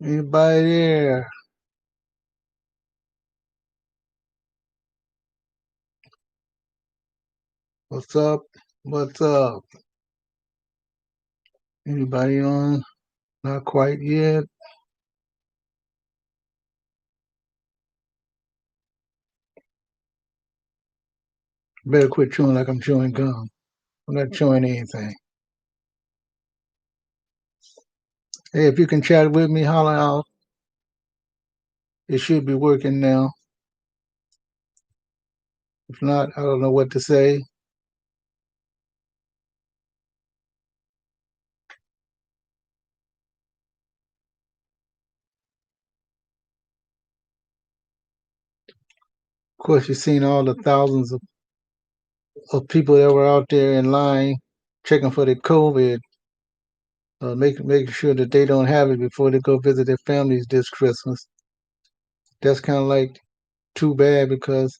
Anybody there? What's up? What's up? Anybody on? Not quite yet. Better quit chewing like I'm chewing gum. I'm not chewing anything. Hey, if you can chat with me, holler out. It should be working now. If not, I don't know what to say. Of course, you've seen all the thousands of people that were out there in line checking for the COVID, making sure that they don't have it before they go visit their families this Christmas. That's kind of like too bad because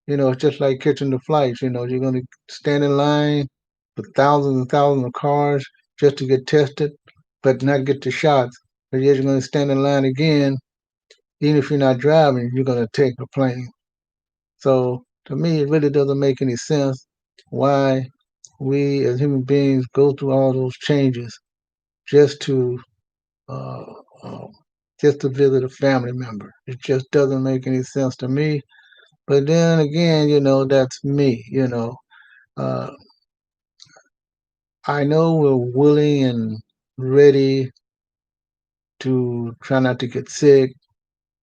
it's just like catching the flights. You're going to stand in line for thousands and thousands of cars just to get tested, but not get the shots. But yet you're going to stand in line again, even if you're not driving, you're going to take a plane. So to me, it really doesn't make any sense why we as human beings go through all those changes just to uh, uh, just to visit a family member. It just doesn't make any sense to me. But then again, that's me. Uh, I know we're willing and ready to try not to get sick,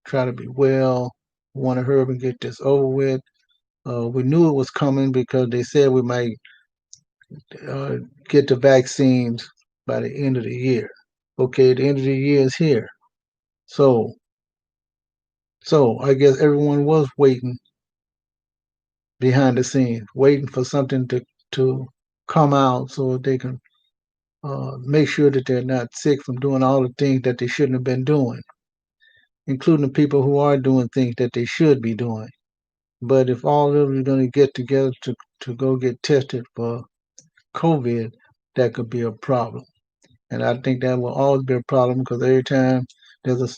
try to be well, want to hurry up and get this over with. We knew it was coming because they said we might uh, get the vaccines by the end of the year. Okay, the end of the year is here. So, so I guess everyone was waiting behind the scenes, waiting for something to come out so they can make sure that they're not sick from doing all the things that they shouldn't have been doing, including the people who are doing things that they should be doing. But if all of them are going to get together to go get tested for COVID, that could be a problem. And I think that will always be a problem because every time there's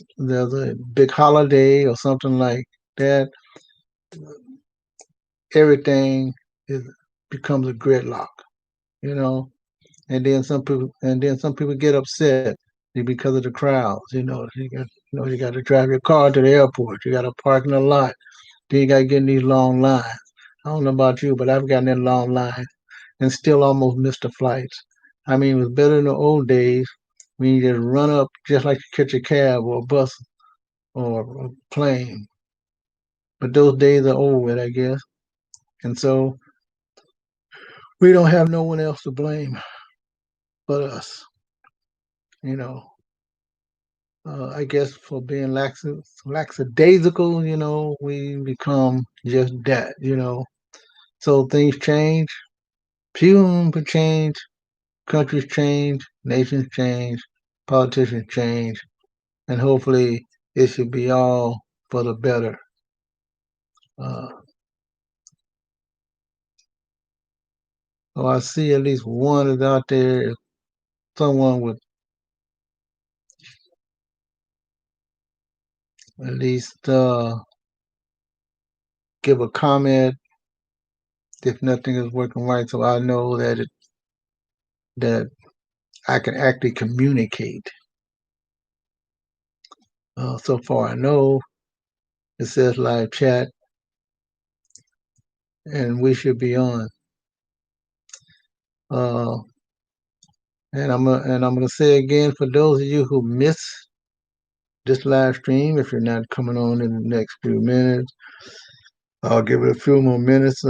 a big holiday or something like that, everything is becomes a gridlock, you know. And then some people get upset because of the crowds. You got to drive your car to the airport. You got to park in a lot. Then you got to get in these long lines. I don't know about you, but I've gotten in long lines and still almost missed the flights. I mean, it was better in the old days when you just run up just like you catch a cab or a bus or a plane. But those days are over with, I guess. And so we don't have no one else to blame but us. You know, I guess for being lackadaisical, we become just that. So things change, people change, countries change, nations change, politicians change, and hopefully it should be all for the better. Uh, so I see at least one is out there, someone would at least give a comment if nothing is working right, so I know that I can actually communicate. So far, I know it says live chat, and we should be on. Uh, and I'm gonna say again for those of you who miss this live stream, if you're not coming on in the next few minutes, I'll give it a few more minutes.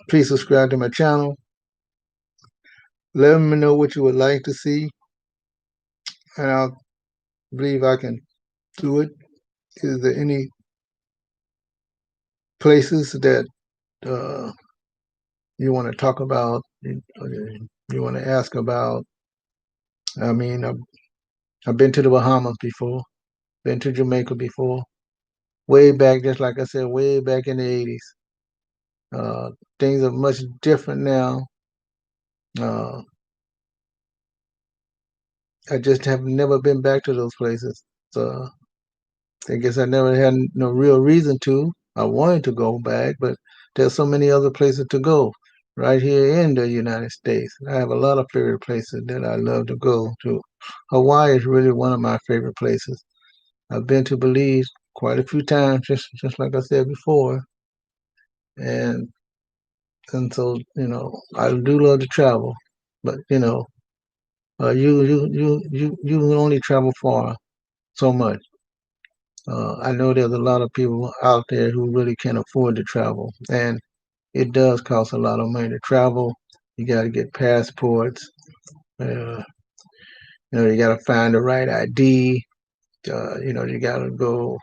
Please subscribe to my channel. Let me know what you would like to see, and I believe I can do it. Is there any places that uh, you want to talk about? You want to ask about? I mean, I've been to the Bahamas before, been to Jamaica before, way back, just like I said, way back in the 80s. Uh, Things are much different now. Uh, I just have never been back to those places. So I guess I never had no real reason to. I wanted to go back, but there's so many other places to go right here in the United States. I have a lot of favorite places that I love to go to. Hawaii is really one of my favorite places. I've been to Belize quite a few times, just like I said before, and and so I do love to travel, but you only travel far so much. I know there's a lot of people out there who really can't afford to travel, and it does cost a lot of money to travel. You got to get passports. Uh, you got to find the right ID. You got to go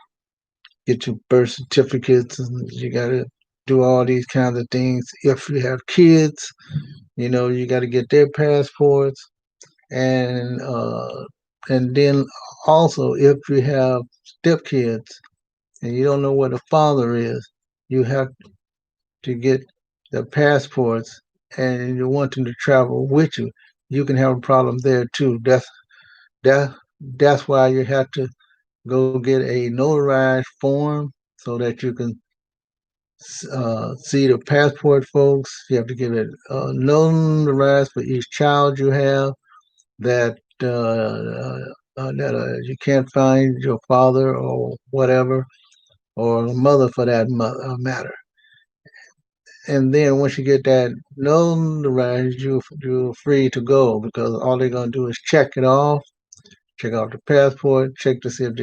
get your birth certificates, and you got to do all these kinds of things. If you have kids, you got to get their passports, and then also if you have stepkids and you don't know where the father is, you have to get the passports, and you want them to travel with you. You can have a problem there too. That that's why you have to go get a notarized form so that you can see the passport folks. You have to get it notarized for each child you have that you can't find your father or whatever, or mother for that matter. And then once you get that notarized, you're free to go because all they're gonna do is check out the passport, check to see if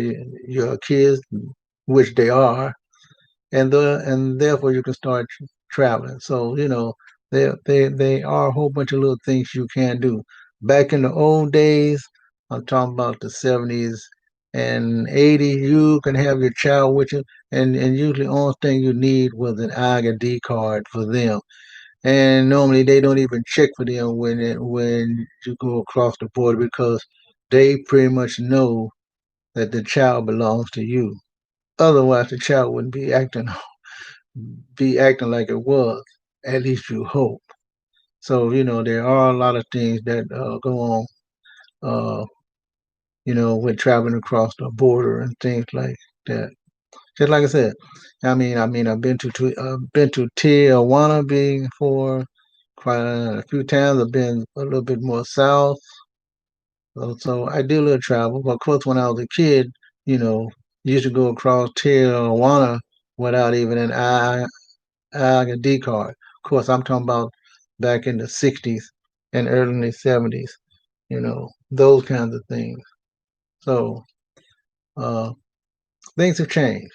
your kids, which they are, and therefore you can start traveling. So they are a whole bunch of little things you can do. Back in the old days, I'm talking about the 70s and 80s, you can have your child with you, and usually the only thing you need was an ID card for them. And normally they don't even check for them when you go across the border because they pretty much know that the child belongs to you. Otherwise, the child wouldn't be acting like it was. At least you hope. So there are a lot of things that go on. Uh, with traveling across the border and things like that. Just like I said, I've been to Tijuana before quite a few times. I've been a little bit more south, so I do a little travel. But of course, when I was a kid, you know, used to go across Tijuana without even an ID card. Of course, I'm talking about back in the '60s and early '70s. Those kinds of things. So uh, things have changed.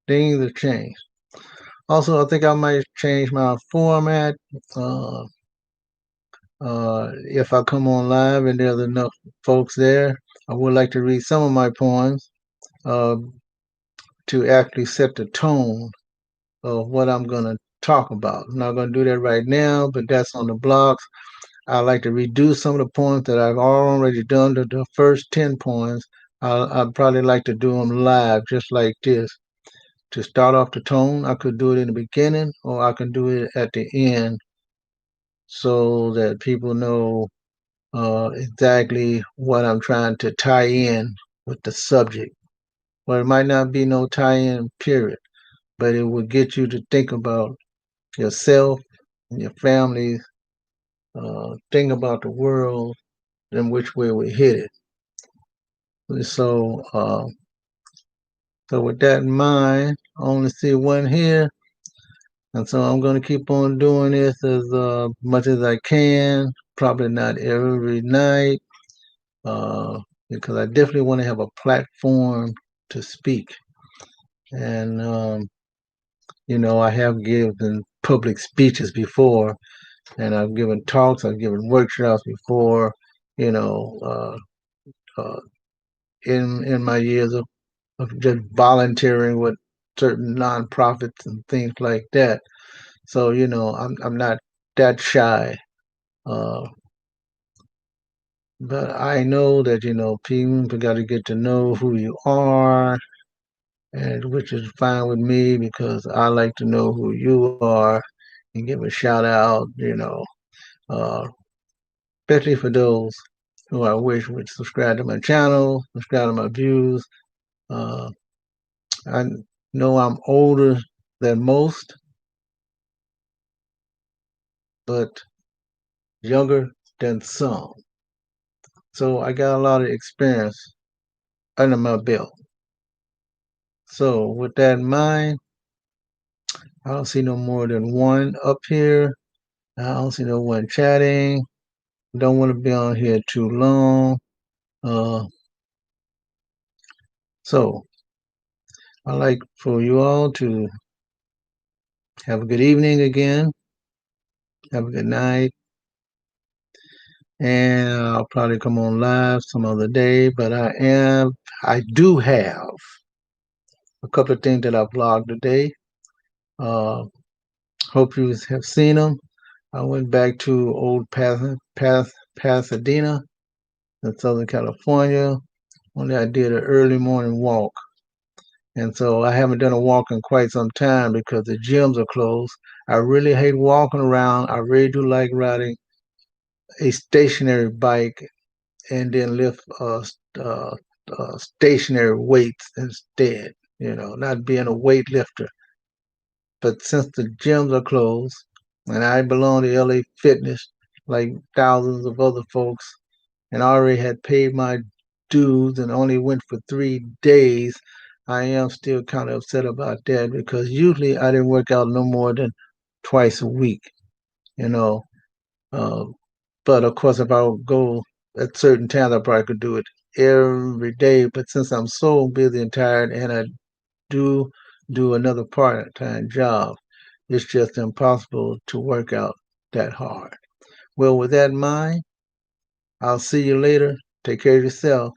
Things have changed. Also, I think I might change my format. Uh, if I come on live and there's enough folks there, I would like to read some of my poems uh, to actually set the tone of what I'm going to talk about. I'm not going to do that right now, but that's on the blogs. I like to redo some of the poems that I've already done. The first 10 poems, I'd probably like to do them live, just like this. To start off the tone, I could do it in the beginning or I can do it at the end so that people know exactly what I'm trying to tie in with the subject. Well, it might not be no tie in, period, but it will get you to think about yourself and your family, think about the world and which way we're headed. So, so with that in mind, I only see one here. And so I'm going to keep on doing this as much as I can. Probably not every night, uh, because I definitely want to have a platform to speak. And I have given public speeches before, and I've given talks, I've given workshops before. You know, uh, in my years of just volunteering with certain nonprofits and things like that. So I'm not that shy. Uh, but I know that people got to get to know who you are, and which is fine with me because I like to know who you are and give a shout out. Uh, especially for those. who I wish would subscribe to my channel, subscribe to my views. Uh, I know I'm older than most, but younger than some. So I got a lot of experience under my belt. So with that in mind, I don't see no more than one up here. I don't see no one chatting. Don't want to be on here too long. Uh, so I'd like for you all to have a good evening again. Have a good night. And I'll probably come on live some other day, but I do have a couple of things that I vlogged today. Uh, hope you have seen them. I went back to old Pasadena in Southern California. Only I did an early morning walk. And so I haven't done a walk in quite some time because the gyms are closed. I really hate walking around. I really do like riding a stationary bike and then lift stationary weights instead, not being a weightlifter. But since the gyms are closed and I belong to LA Fitness like thousands of other folks, and I already had paid my dues and only went for 3 days, I am still kind of upset about that because usually I didn't work out no more than twice a week, you know. Uh, but of course, if I would go at certain times, I probably could do it every day. But since I'm so busy and tired, and I do do another part-time job, it's just impossible to work out that hard. Well, with that in mind, I'll see you later. Take care of yourself.